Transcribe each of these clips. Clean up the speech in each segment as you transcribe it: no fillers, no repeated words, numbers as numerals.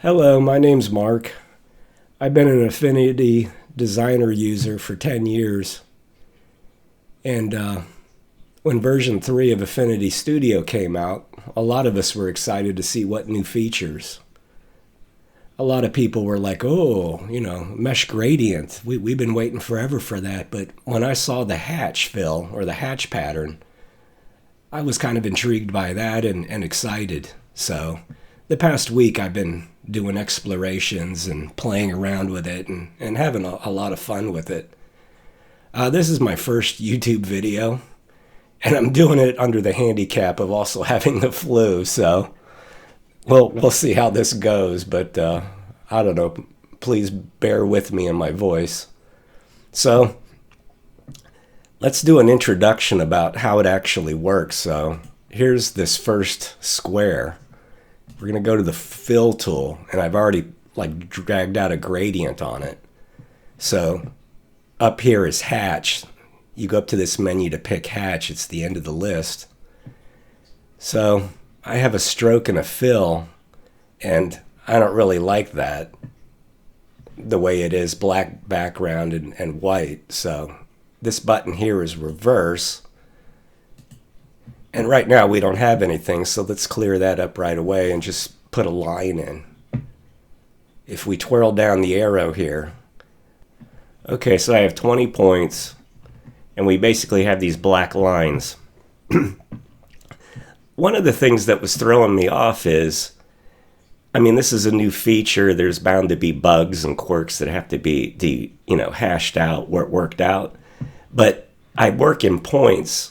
Hello, my name's Mark. I've been an Affinity designer user for 10 years. And when version 3 of Affinity Studio came out, a lot of us were excited to see what new features. A lot of people were like, oh, mesh gradient. We've been waiting forever for that. But when I saw the hatch fill, or the hatch pattern, I was kind of intrigued by that and excited. So the past week I've been doing explorations and playing around with it and having a lot of fun with it. This is my first YouTube video, and I'm doing it under the handicap of also having the flu, so we'll see how this goes, but I don't know, please bear with me in my voice. So let's do an introduction about how it actually works. So here's this first square. We're going to go to the fill tool, and I've already dragged out a gradient on it. So up here is hatch. You go up to this menu to pick hatch. It's the end of the list. So I have a stroke and a fill, and I don't really like that, the way it is, black background and white. So this button here is reverse. And right now we don't have anything, so let's clear that up right away and just put a line in. If we twirl down the arrow here, okay, so I have 20 points, and we basically have these black lines. One of the things that was throwing me off is, this is a new feature. There's bound to be bugs and quirks that have to be hashed out, worked out. But I work in points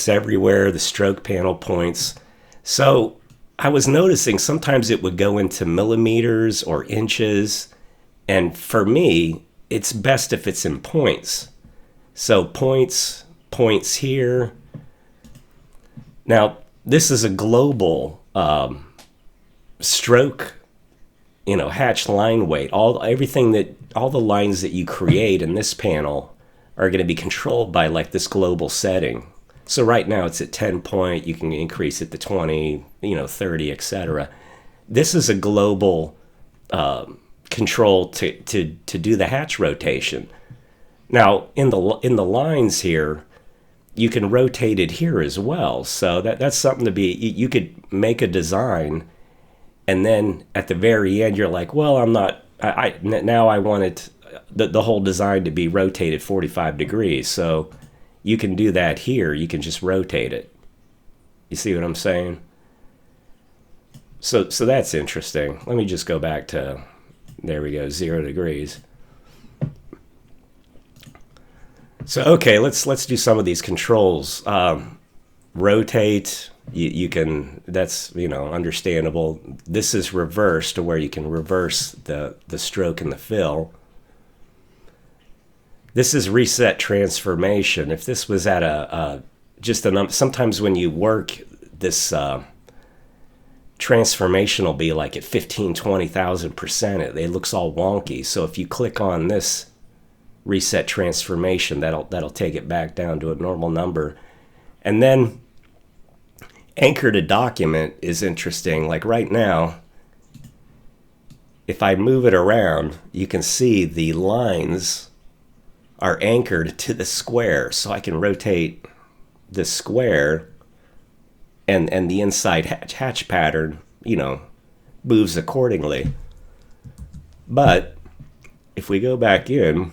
everywhere, the stroke panel points. So I was noticing sometimes it would go into millimeters or inches. And for me, it's best if it's in points. So points here. Now, this is a global stroke, hatch line weight. All the lines that you create in this panel are going to be controlled by this global setting. So right now it's at 10 point. You can increase it to 20, 30, etc. This is a global control to do the hatch rotation. Now in the lines here, you can rotate it here as well. So that's something to be. You could make a design, and then at the very end you're like, well, I'm not. Now I want it the whole design to be rotated 45 degrees. So you can do that here. You can just rotate it. You see what I'm saying? So that's interesting. Let me just go back to, there we go, 0 degrees. So okay, let's do some of these controls. Rotate, you can, that's understandable. This is reverse, to where you can reverse the stroke and the fill. This is reset transformation. If this was at sometimes when you work, this transformation will be like at 15-20,000%. It looks all wonky. So if you click on this reset transformation, that'll take it back down to a normal number. And then anchor to document is interesting. Like right now, if I move it around, you can see the lines are anchored to the square. So I can rotate the square, and the inside hatch pattern, moves accordingly. But if we go back in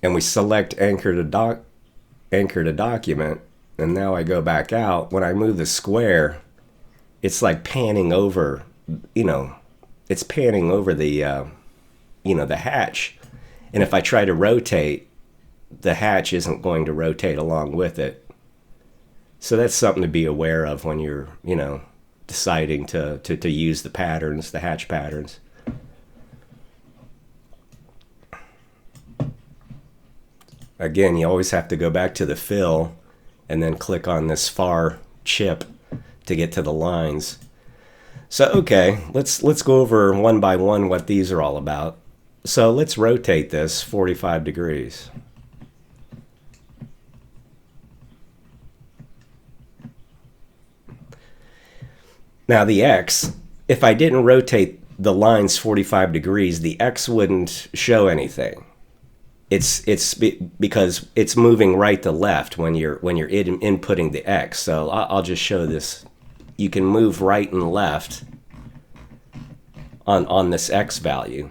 and we select anchor to document, and now I go back out, when I move the square, it's like panning over, it's panning over the the hatch. And if I try to rotate, the hatch isn't going to rotate along with it. So that's something to be aware of when you're, deciding to use the patterns, the hatch patterns. Again, you always have to go back to the fill and then click on this far chip to get to the lines. So okay, let's go over one by one what these are all about. So let's rotate this 45 degrees. Now the X, if I didn't rotate the lines 45 degrees, the X wouldn't show anything. It's because it's moving right to left when you're inputting the X. So I'll just show this. You can move right and left on this X value.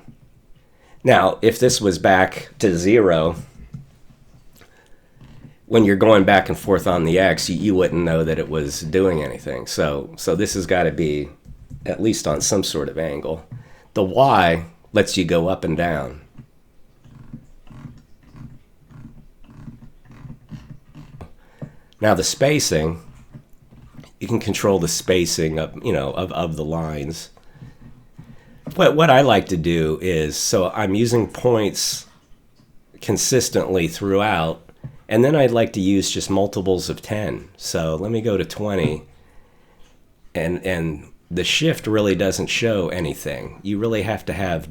Now, if this was back to 0, when you're going back and forth on the X, you wouldn't know that it was doing anything. So this has got to be at least on some sort of angle. The Y lets you go up and down. Now the spacing, you can control the spacing of the lines. But what I like to do is, so I'm using points consistently throughout, and then I'd like to use just multiples of 10. So let me go to 20, and the shift really doesn't show anything. You really have to have,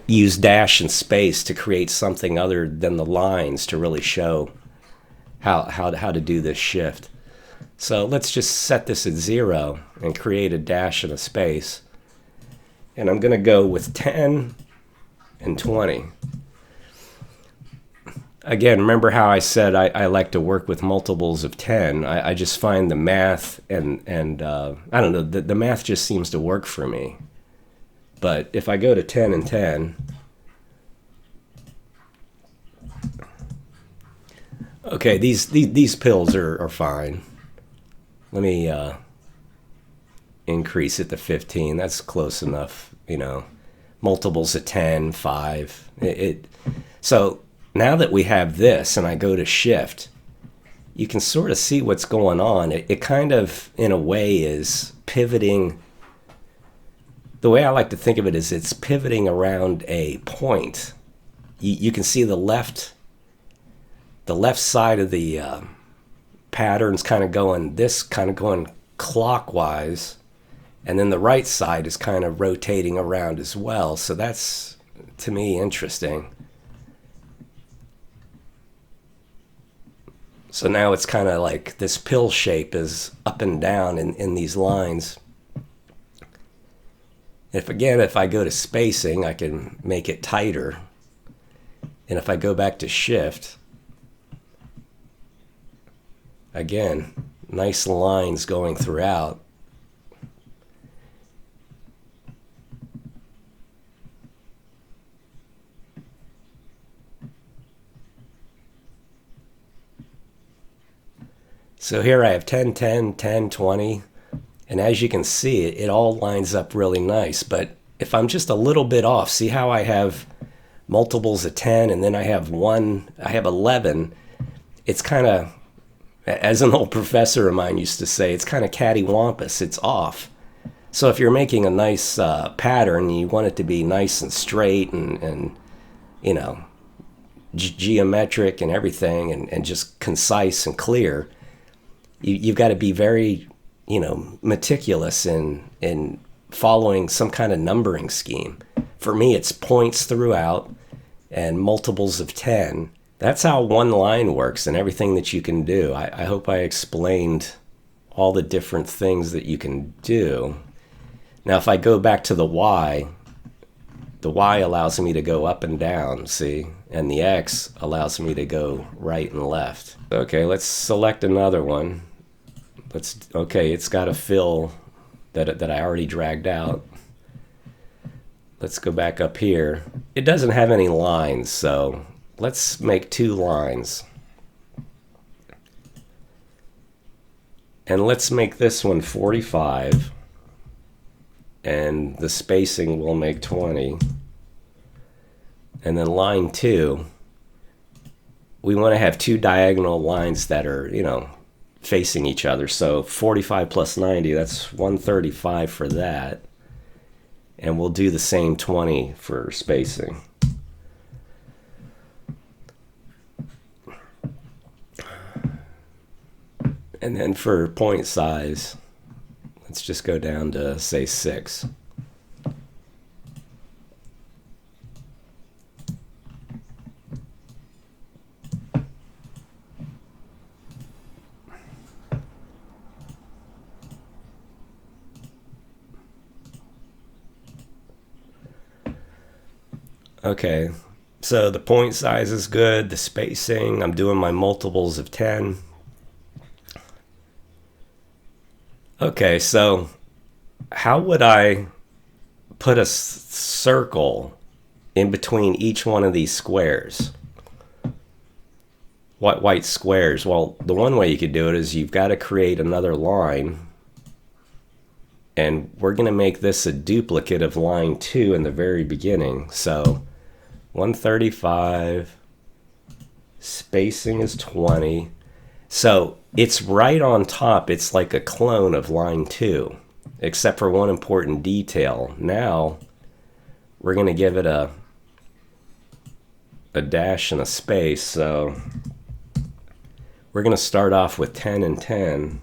use dash and space to create something other than the lines to really show how to do this shift. So let's just set this at 0 and create a dash and a space. And I'm going to go with 10 and 20. Again, remember how I said I like to work with multiples of 10. I just find the math and I don't know, the math just seems to work for me. But if I go to 10 and 10, okay, these pills are fine. Let me increase it to 15. That's close enough, multiples of 10, 5. So now that we have this and I go to shift, you can sort of see what's going on. It kind of, in a way, is pivoting. The way I like to think of it is it's pivoting around a point. You can see the left side of the pattern's kind of going clockwise, and then the right side is kind of rotating around as well. So that's, to me, interesting. So now it's kind of like this pill shape is up and down in these lines. If I go to spacing, I can make it tighter. And if I go back to shift, again, nice lines going throughout. So here I have 10, 10, 10, 20. And as you can see, it all lines up really nice. But if I'm just a little bit off, see how I have multiples of 10 and then I have 11. It's kind of, as an old professor of mine used to say, it's kind of cattywampus. It's off. So if you're making a nice pattern, you want it to be nice and straight and geometric and everything, and just concise and clear. You've got to be very, meticulous in following some kind of numbering scheme. For me, it's points throughout and multiples of 10. That's how one line works and everything that you can do. I hope I explained all the different things that you can do. Now, if I go back to the Y allows me to go up and down, see? And the X allows me to go right and left. Okay, let's select another one. Okay, it's got a fill that I already dragged out. Let's go back up here. It doesn't have any lines, so let's make 2 lines. And let's make this one 45. And the spacing will make 20. And then line 2, we want to have 2 diagonal lines that are, facing each other. So 45 plus 90, that's 135 for that. And we'll do the same 20 for spacing. And then for point size, let's just go down to, say, 6. Okay, so the point size is good, the spacing, I'm doing my multiples of 10. Okay, so how would I put a circle in between each one of these squares? White squares. Well, the one way you could do it is you've got to create another line, and we're going to make this a duplicate of line 2 in the very beginning. So 135, spacing is 20. So it's right on top. It's like a clone of line 2, except for one important detail. Now we're going to give it a dash and a space. So we're going to start off with 10 and 10.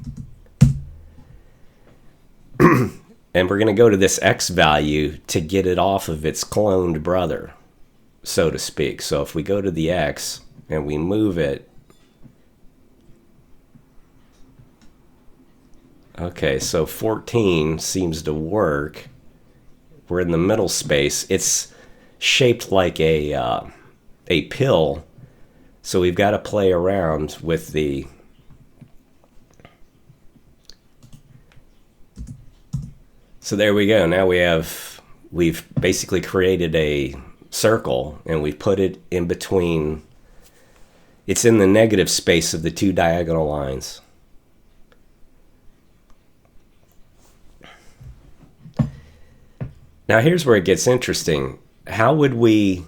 And we're going to go to this X value to get it off of its cloned brother, so to speak. So if we go to the X and we move it, okay, so 14 seems to work. We're in the middle space. It's shaped like a pill, so we've got to play around with the So there we go. Now we've basically created a circle, and we've put it in between. It's in the negative space of the two diagonal lines. Now here's where it gets interesting. How would we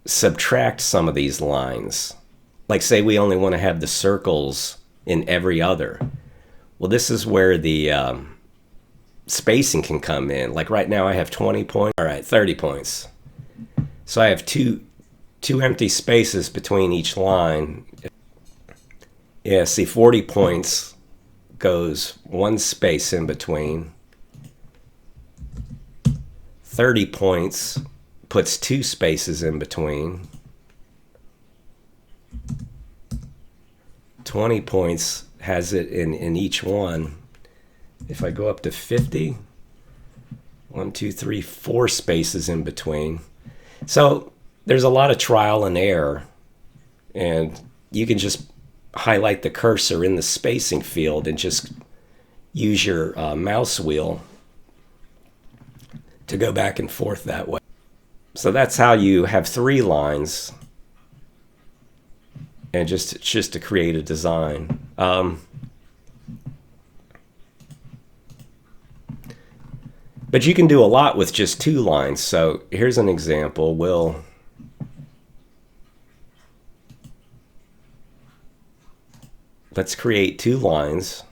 subtract some of these lines? Like, say we only want to have the circles in every other. Well, this is where the spacing can come in. Like right now I have 20 points. All right, 30 points. So I have two empty spaces between each line. Yeah, see, 40 points goes one space in between. 30 points puts two spaces in between. 20 points has it in each one. If I go up to 50, 1, 2, 3, 4 spaces in between. So there's a lot of trial and error, and you can just highlight the cursor in the spacing field and just use your mouse wheel to go back and forth that way. So that's how you have 3 lines, and just to create a design. But you can do a lot with just 2 lines. So here's an example. Let's create 2 lines.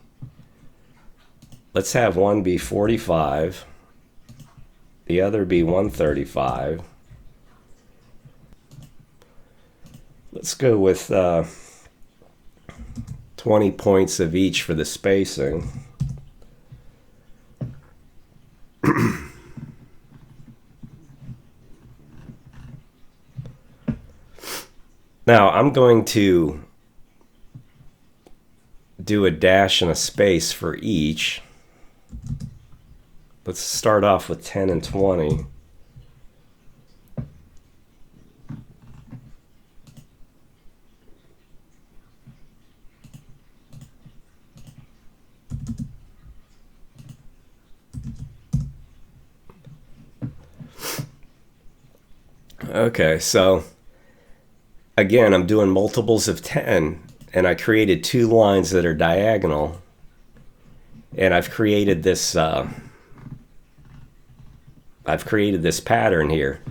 Let's have one be 45, the other be 135. Let's go with 20 points of each for the spacing. Now I'm going to do a dash and a space for each. Let's start off with 10 and 20. Okay, so again, I'm doing multiples of 10, and I created 2 lines that are diagonal, and I've created this pattern here,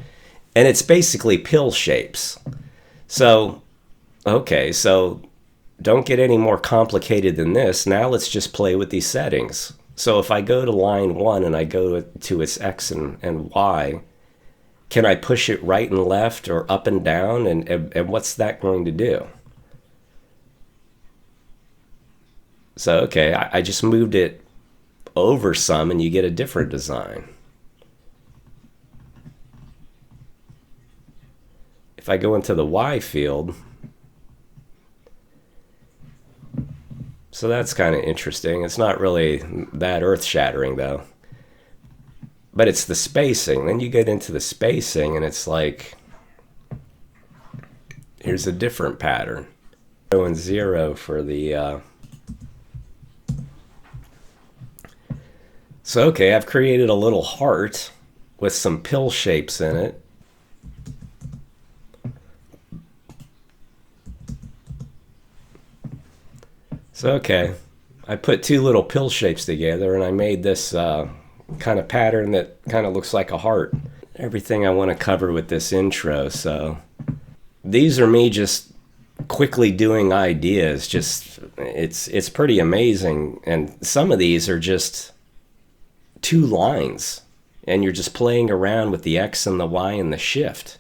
and it's basically pill shapes. So okay, so don't get any more complicated than this. Now let's just play with these settings. So if I go to line 1 and I go to its X and Y, can I push it right and left or up and down? And what's that going to do? So, okay, I just moved it over some, and you get a different design. If I go into the Y field, so that's kind of interesting. It's not really that earth-shattering, though. But it's the spacing. Then you get into the spacing and it's like, here's a different pattern. 0 and 0 for the... So, okay, I've created a little heart with some pill shapes in it. So, okay, I put two little pill shapes together and I made this kind of pattern that kind of looks like a heart. Everything I want to cover with this intro. So these are me just quickly doing ideas. Just it's pretty amazing. And some of these are just 2 lines and you're just playing around with the X and the Y and the shift.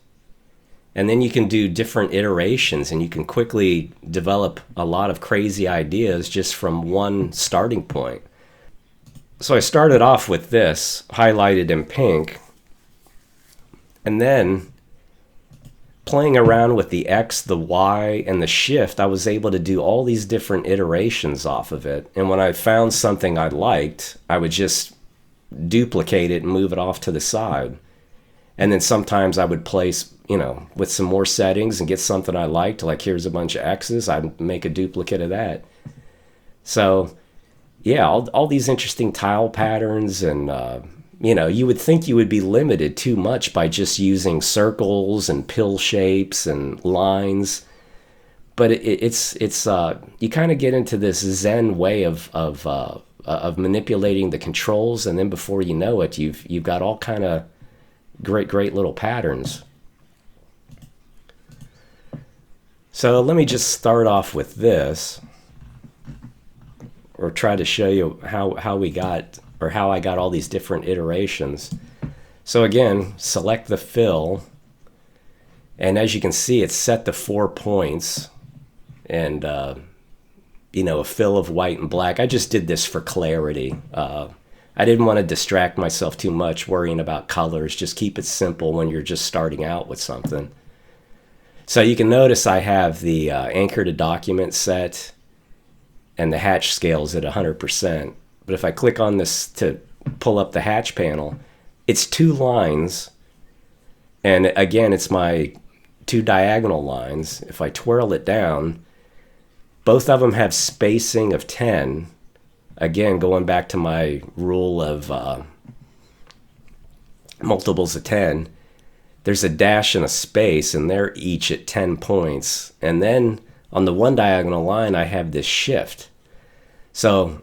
And then you can do different iterations and you can quickly develop a lot of crazy ideas just from one starting point. So I started off with this highlighted in pink, and then playing around with the X, the Y, and the shift, I was able to do all these different iterations off of it. And when I found something I liked, I would just duplicate it and move it off to the side. And then sometimes I would place, with some more settings and get something I liked, like here's a bunch of X's, I'd make a duplicate of that. So yeah, all these interesting tile patterns, and you would think you would be limited too much by just using circles and pill shapes and lines, but it's you kind of get into this Zen way of manipulating the controls, and then before you know it, you've got all kind of great little patterns. So let me just start off with this, or try to show you how we got, or how I got all these different iterations. So again, select the fill, and as you can see, it's set to 4 points, and a fill of white and black. I just did this for clarity. I didn't want to distract myself too much worrying about colors. Just keep it simple when you're just starting out with something. So you can notice I have the anchor to document set and the hatch scales at 100%. But if I click on this to pull up the hatch panel, it's 2 lines. And again, it's my 2 diagonal lines. If I twirl it down, both of them have spacing of 10. Again, going back to my rule of multiples of 10. There's a dash and a space, and they're each at 10 points. And then on the one diagonal line, I have this shift. So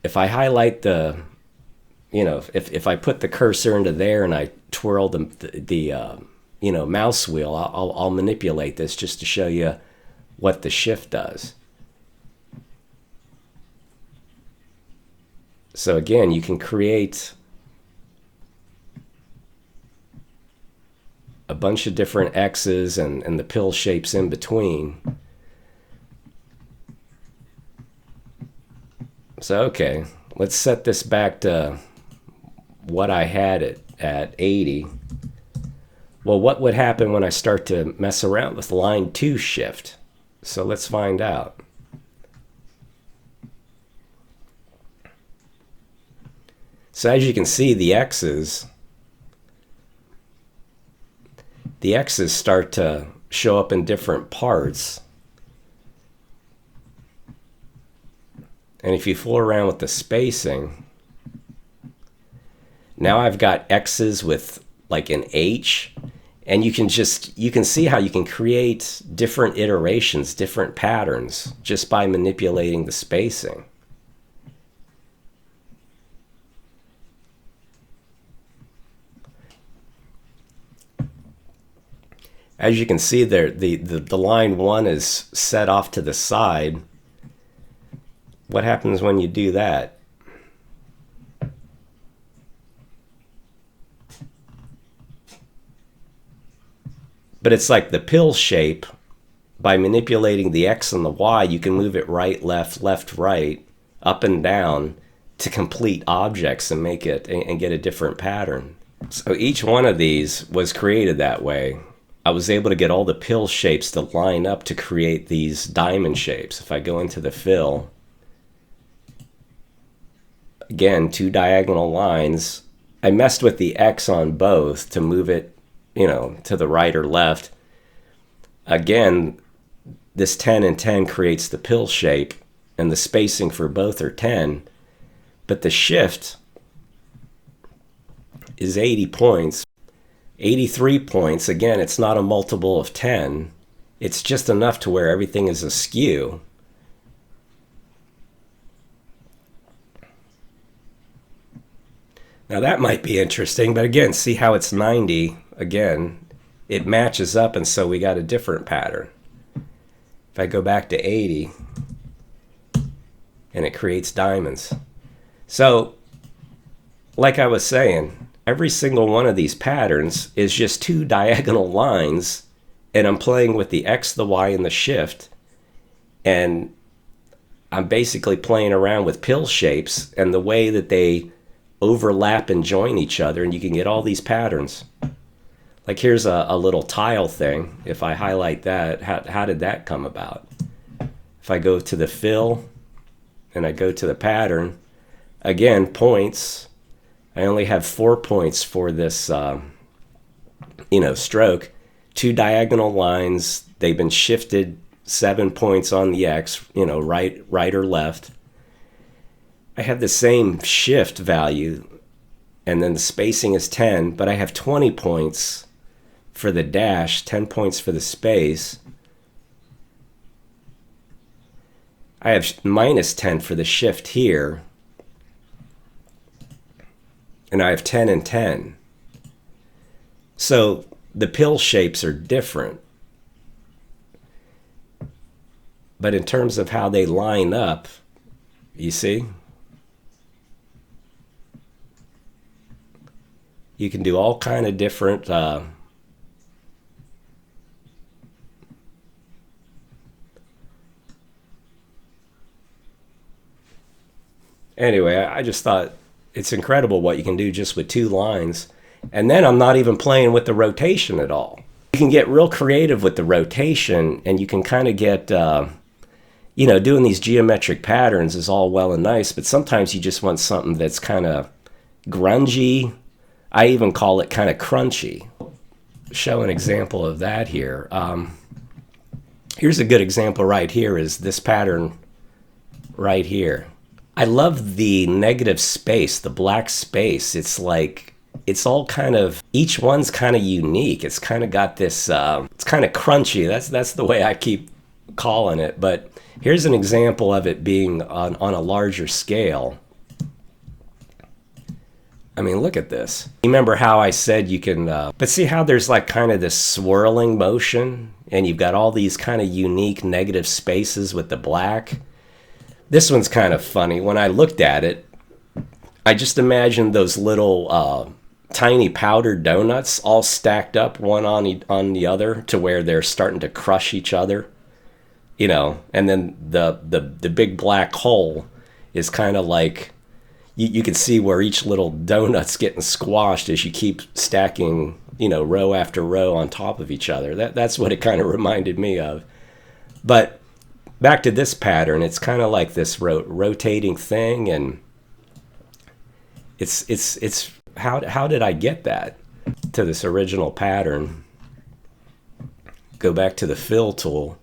if I highlight the, if I put the cursor into there and I twirl the mouse wheel, I'll manipulate this just to show you what the shift does. So again, you can create a bunch of different X's and the pill shapes in between. So okay, let's set this back to what I had it at 80. Well, what would happen when I start to mess around with line 2 shift? So let's find out. So as you can see, the X's start to show up in different parts. And if you fool around with the spacing, now I've got X's with like an H, and you can see how you can create different iterations, different patterns, just by manipulating the spacing. As you can see there, the line 1 is set off to the side. What happens when you do that? But it's like the pill shape. By manipulating the X and the Y, you can move it right, left, left, right, up and down to complete objects and make it and get a different pattern. So each one of these was created that way. I was able to get all the pill shapes to line up to create these diamond shapes. If I go into the fill, again, 2 diagonal lines, I messed with the X on both to move it, to the right or left. Again, this 10 and 10 creates the pill shape, and the spacing for both are 10. But the shift is 80 points. 83 points. Again, it's not a multiple of 10. It's just enough to where everything is askew. Now that might be interesting, but again, see how it's 90? Again, it matches up, and so we got a different pattern. If I go back to 80, and it creates diamonds. So, like I was saying, every single one of these patterns is just two diagonal lines, and I'm playing with the X, the Y, and the shift, and I'm basically playing around with pill shapes and the way that they overlap and join each other, and you can get all these patterns. Like here's a little tile thing. If I highlight that, how did that come about? If I go to the fill and I go to the pattern, again, points. I only have 4 points for this, stroke. Two diagonal lines. They've been shifted 7 points on the X, right or left. I have the same shift value, and then the spacing is 10, but I have 20 points for the dash, 10 points for the space. I have minus 10 for the shift here, and I have 10 and 10. So the pill shapes are different, but in terms of how they line up, you see? You can do all kind of different anyway, I just thought it's incredible what you can do just with two lines. And then I'm not even playing with the rotation at all. You can get real creative with the rotation, and you can kind of get, doing these geometric patterns is all well and nice, but sometimes you just want something that's kind of grungy. I even call it kind of crunchy. Show an example of that here. Here's a good example right here is this pattern right here. I love the negative space, the black space. It's like, it's all kind of, each one's kind of unique. It's kind of got this, it's kind of crunchy. That's the way I keep calling it. But here's an example of it being on a larger scale. I mean, look at this. Remember how I said you can, but see how there's like kind of this swirling motion, and you've got all these kind of unique negative spaces with the black. This one's kind of funny. When I looked at it, I just imagined those little tiny powdered donuts all stacked up one on the other to where they're starting to crush each other, and then the big black hole is kind of like, you can see where each little donut's getting squashed as you keep stacking, row after row on top of each other. That's what it kind of reminded me of. But back to this pattern, it's kind of like this rotating thing, and it's how did I get that to this original pattern? Go back to the fill tool,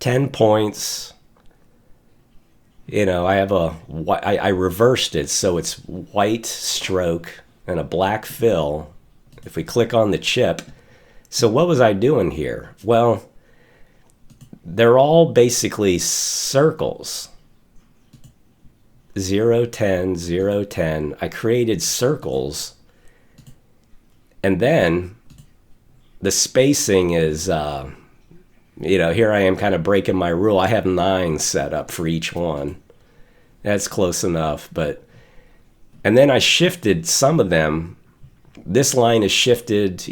10 points. I reversed it, so it's white stroke and a black fill. If we click on the chip, so what was I doing here? Well, they're all basically circles. 0, 10, 0, 10. I created circles, and then the spacing is, here I am kind of breaking my rule. I have 9 set up for each one. That's close enough. And then I shifted some of them. This line is shifted,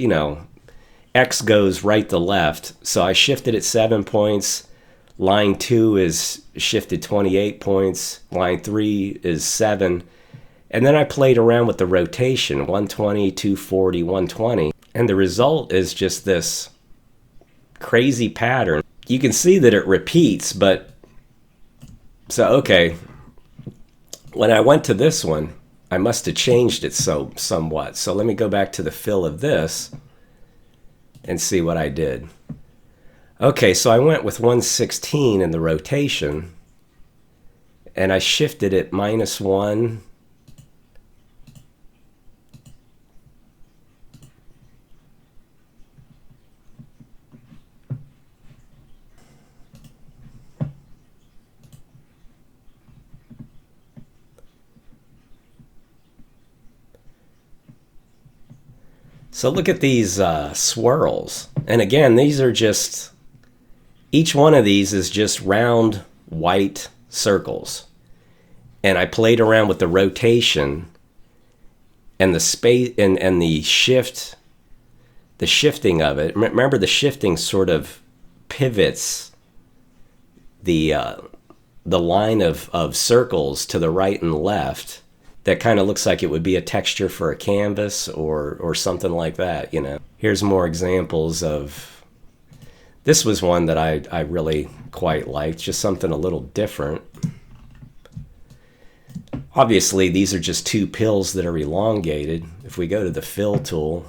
X goes right to left. So I shifted it 7 points. Line 2 is shifted 28 points. Line 3 is 7. And then I played around with the rotation, 120, 240, 120. And the result is just this crazy pattern. You can see that it repeats, but so okay, when I went to this one, I must have changed it somewhat. So let me go back to the fill of this and see what I did. Okay, so I went with 116 in the rotation, and I shifted it -1. So look at these swirls. And again, these are just, each one of these is just round white circles. And I played around with the rotation and the space and the shifting of it. Remember, the shifting sort of pivots the line of circles to the right and left. That kind of looks like it would be a texture for a canvas or something like that, you know. Here's more examples of, this was one that I really quite liked, just something a little different. Obviously, these are just two pills that are elongated. If we go to the fill tool,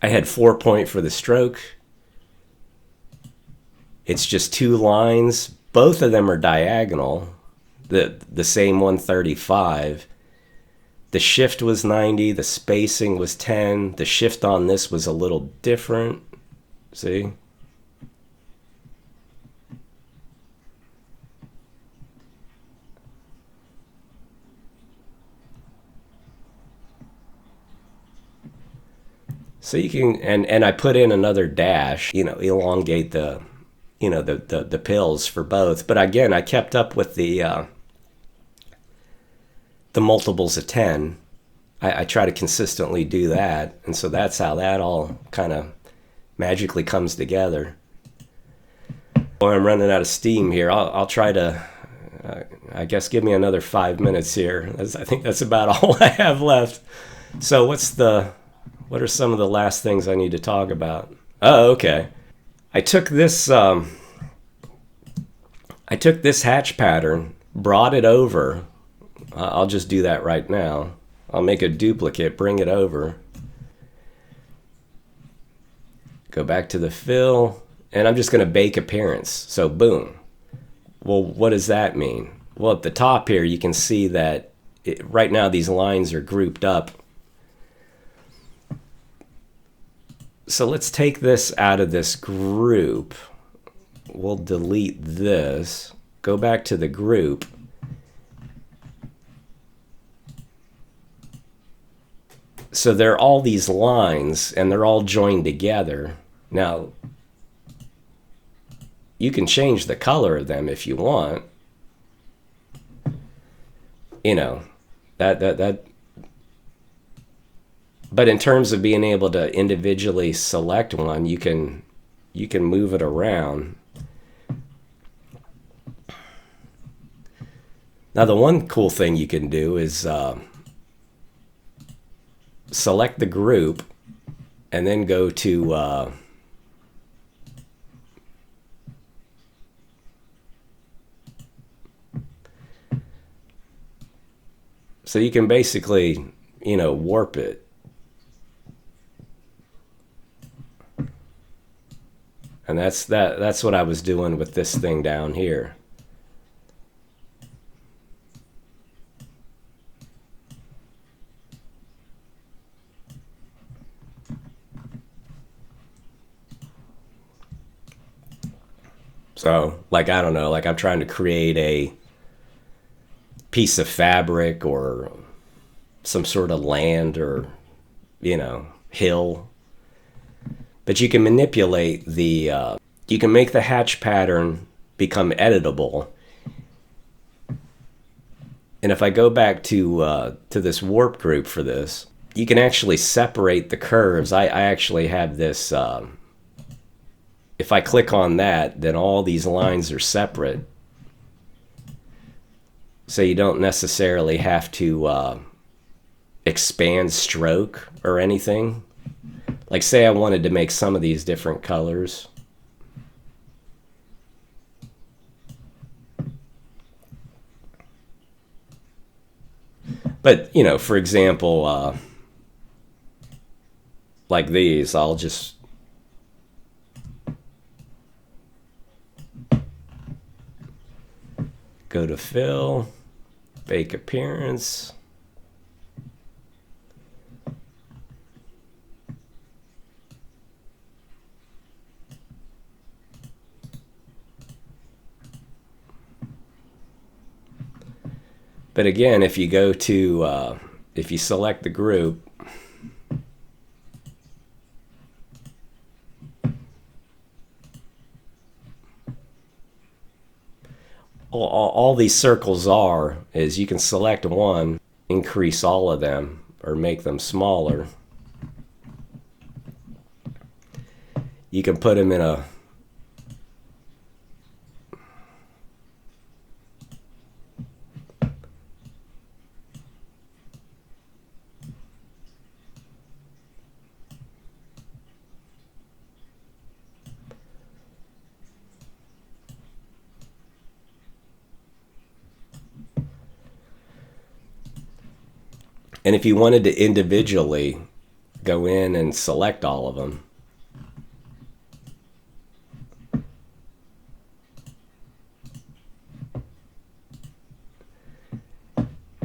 I had 4-point for the stroke. It's just two lines. Both of them are diagonal. The same 135. The shift was 90, the spacing was 10. The shift on this was a little different. See? So you can, and I put in another dash, you know, elongate the, you know, the pills for both. But again, I kept up with the multiples of 10. I try to consistently do that, and so that's how that all kind of magically comes together. Boy, I'm running out of steam here. I'll try to, I guess, give me another 5 minutes here. I think that's about all I have left. So what are some of the last things I need to talk about? Oh, okay. I took this hatch pattern, brought it over. I'll just do that right now. I'll make a duplicate, bring it over. Go back to the fill, and I'm just going to bake appearance. So boom. Well, what does that mean? Well, at the top here, you can see that right now these lines are grouped up. So let's take this out of this group. We'll delete this. Go back to the group. So there are all these lines, and they're all joined together. Now, you can change the color of them if you want. You know, that. But in terms of being able to individually select one, you can move it around. Now, the one cool thing you can do is select the group and then go to so you can basically, you know, warp it. And that's what I was doing with this thing down here. So, like, I don't know, like I'm trying to create a piece of fabric or some sort of land or, you know, hill. But you can manipulate the, you can make the hatch pattern become editable. And if I go back to this warp group for this, you can actually separate the curves. I actually have this, if I click on that, then all these lines are separate. So you don't necessarily have to expand stroke or anything. Like, say I wanted to make some of these different colors. But, you know, for example, like these, I'll just go to fill, fake appearance. But again, if you go to, if you select the group, all these circles is you can select one, increase all of them, or make them smaller. You can put them in a and if you wanted to individually go in and select all of them,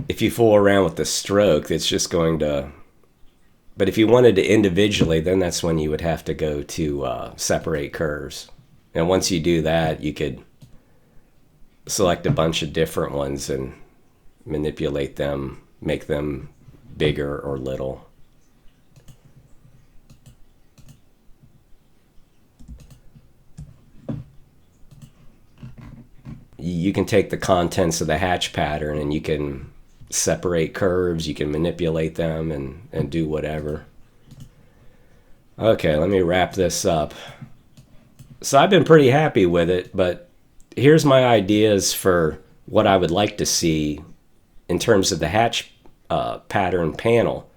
if you fool around with the stroke, it's just going to, but if you wanted to individually, then that's when you would have to go to separate curves. And once you do that, you could select a bunch of different ones and manipulate them, make them bigger or little. You can take the contents of the hatch pattern and you can separate curves, you can manipulate them and do whatever. Okay, let me wrap this up. So I've been pretty happy with it, but here's my ideas for what I would like to see in terms of the hatch pattern panel.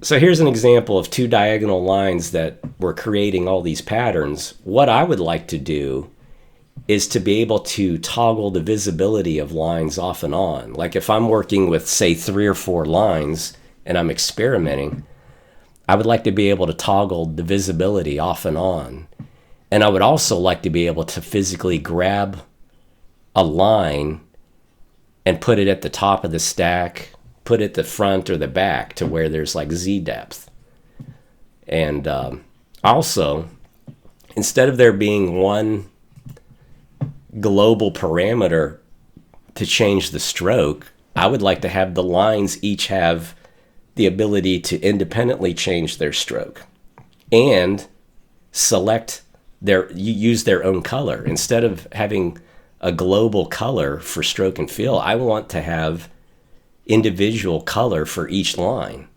So here's an example of two diagonal lines that were creating all these patterns. What I would like to do is to be able to toggle the visibility of lines off and on. Like if I'm working with, say, 3 or 4 lines and I'm experimenting, I would like to be able to toggle the visibility off and on. And I would also like to be able to physically grab a line and put it at the top of the stack, put it at the front or the back to where there's like Z depth. And also, instead of there being one global parameter to change the stroke, I would like to have the lines each have the ability to independently change their stroke and select use their own color. Instead of having a global color for stroke and fill, I want to have individual color for each line.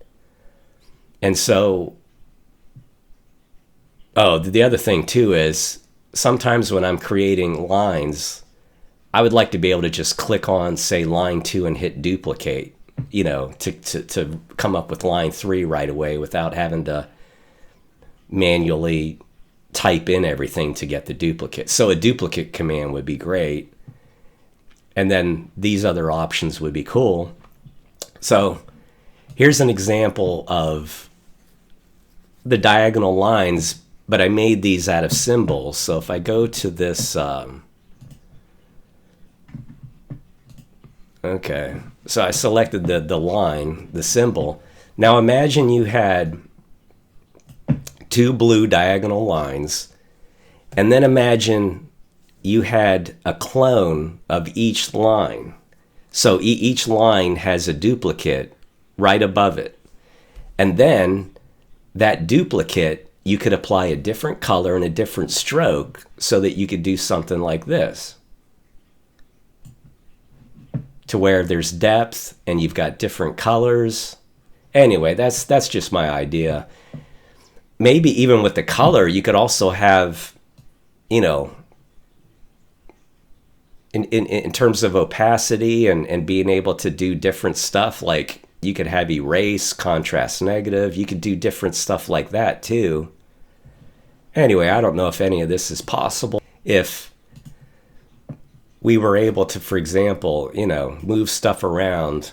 And so, the other thing too is sometimes when I'm creating lines, I would like to be able to just click on, say, line 2 and hit duplicate, you know, to come up with line 3 right away without having to manually type in everything to get the duplicate. So a duplicate command would be great. And then these other options would be cool. So here's an example of the diagonal lines, but I made these out of symbols. So if I go to this, okay, so I selected the line, the symbol. Now imagine you had 2 blue diagonal lines, and then imagine you had a clone of each line. So each line has a duplicate right above it. And then that duplicate, you could apply a different color and a different stroke so that you could do something like this, to where there's depth and you've got different colors. Anyway, that's just my idea. Maybe even with the color, you could also have, you know, in terms of opacity and being able to do different stuff, like you could have erase, contrast negative, you could do different stuff like that too. Anyway, I don't know if any of this is possible. If we were able to, for example, you know, move stuff around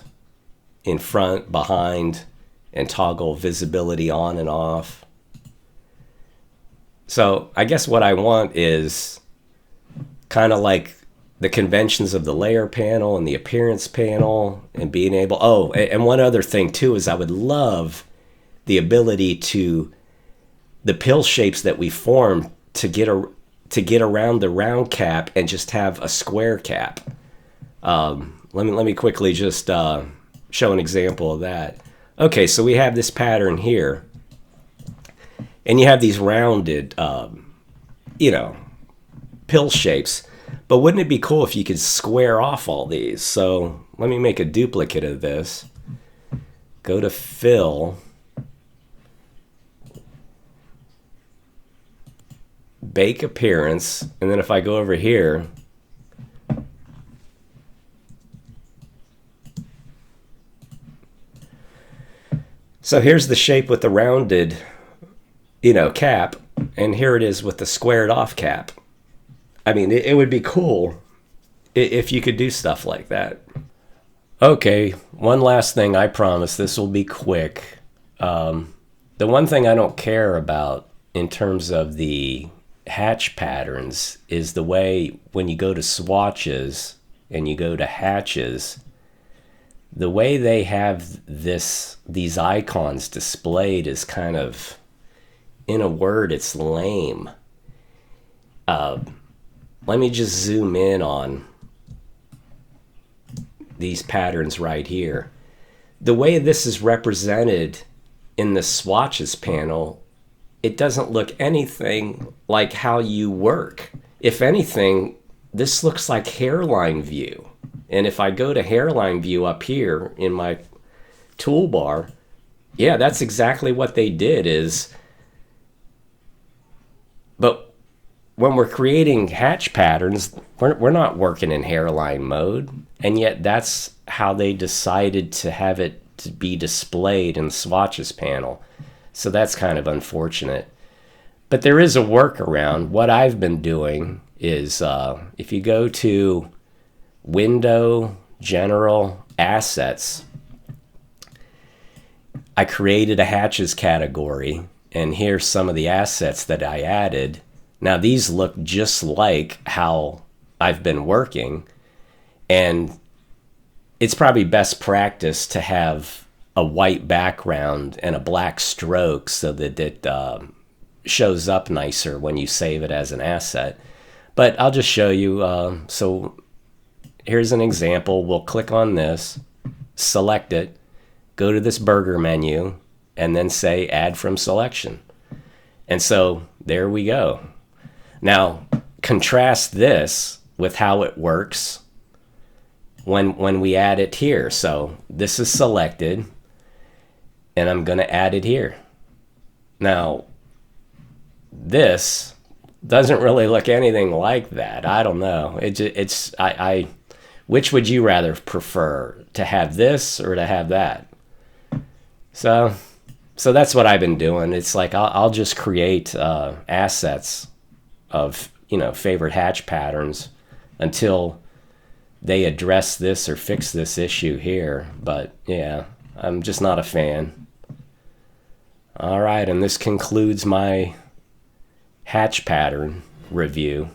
in front, behind, and toggle visibility on and off. So I guess what I want is kind of like the conventions of the layer panel and the appearance panel, and being able, oh, and one other thing too is I would love the ability to, the pill shapes that we form to get around the round cap and just have a square cap. Let me quickly just show an example of that. Okay, so we have this pattern here, and you have these rounded, pill shapes. But wouldn't it be cool if you could square off all these? So let me make a duplicate of this. Go to Fill, Bake Appearance, and then if I go over here, so here's the shape with the rounded, cap, and here it is with the squared off cap. I mean, it would be cool if you could do stuff like that. Okay, one last thing, I promise this will be quick. The one thing I don't care about in terms of the hatch patterns is the way when you go to swatches and you go to hatches, the way they have these icons displayed is kind of, in a word, it's lame. Let me just zoom in on these patterns right here. The way this is represented in the swatches panel, it doesn't look anything like how you work. If anything, this looks like hairline view. And if I go to hairline view up here in my toolbar, yeah, that's exactly what they did is, but when we're creating hatch patterns, we're not working in hairline mode, and yet that's how they decided to have it to be displayed in the swatches panel. So that's kind of unfortunate. But there is a workaround. What I've been doing is if you go to Window, General, Assets, I created a hatches category, and here's some of the assets that I added. Now these look just like how I've been working, and it's probably best practice to have a white background and a black stroke so that it shows up nicer when you save it as an asset. But I'll just show you. So here's an example. We'll click on this, select it, go to this burger menu, and then say Add from Selection. And so there we go. Now, contrast this with how it works when we add it here. So this is selected, and I'm going to add it here. Now, this doesn't really look anything like that. I don't know. Which would you rather prefer, to have this or to have that? So that's what I've been doing. It's like I'll just create assets of favorite hatch patterns until they address this or fix this issue here. But yeah, I'm just not a fan. All right, and this concludes my hatch pattern review.